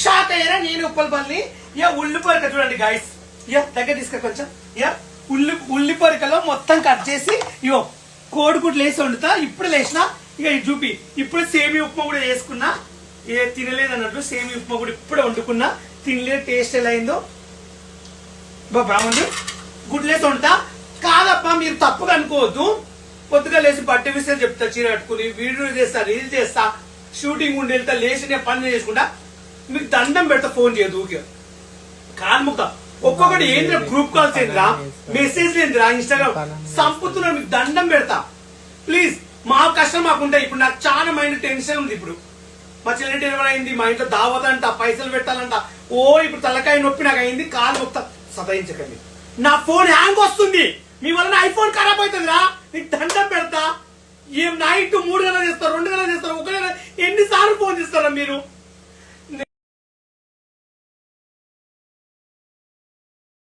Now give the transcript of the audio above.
shock అయ్యారా నేను ఉప్పలపల్లి ఉల్లిపొరిక చూడండి గాయస్ దగ్గర తీసుక కొంచెం ఉల్లిపొరికలో మొత్తం కట్ చేసి ఇవో కోడిగుడ్లు వేసి వండుతా ఇప్పుడు లేచిన ఇక ఇది చూపి ఇప్పుడు సేమి ఉప్మా కూడా చేసుకున్నా తినలేదు అన్నట్టు సేమి ఉప్మా కూడా ఇప్పుడే వండుకున్నా తినలేదు టేస్ట్ ఎలా అయిందో బాగుంది గుడ్లేసి వండుతా కాదప్ప మీరు తప్పుగా అనుకోవద్దు పొద్దుగా లేచి బట్టె విషయాలు చెప్తా చీర కట్టుకుని వీడియో చేస్తా రీల్ చేస్తా షూటింగ్ ఉండి వెళ్తా లేచి నేను పని చేసుకుంటా మీకు దండం పెడతా ఫోన్ చేయదు ఊకే కాల్ముక్తా ఒక్కొక్కటి ఏంద్రా గ్రూప్ కాల్స్ ఏంద్రా మెసేజ్ ఏంద్రా ఇన్స్టాగ్రామ్ సంపుతున్నా మీకు దండం పెడతా ప్లీజ్ మా కష్టం మాకుంటాయి ఇప్పుడు నాకు చాలా మైండ్ టెన్షన్ ఉంది ఇప్పుడు మా చెల్లెంటి అయింది మా ఇంట్లో దావత అంట పైసలు పెట్టాలంట ఇప్పుడు తలకాయ నొప్పి నాకు అయింది కాలు మొత్తం సతాయించకండి నా ఫోన్ హ్యాంగ్ వస్తుంది మీ వల్ల ఐఫోన్ ఖరాబ్ అవుతుందిరా నీకు దండం పెడతా ఏం నైట్ 3 గంటలు చేస్తారు 2 గంటలు చేస్తారు 1 గంట ఎన్నిసార్లు ఫోన్ చేస్తారా మీరు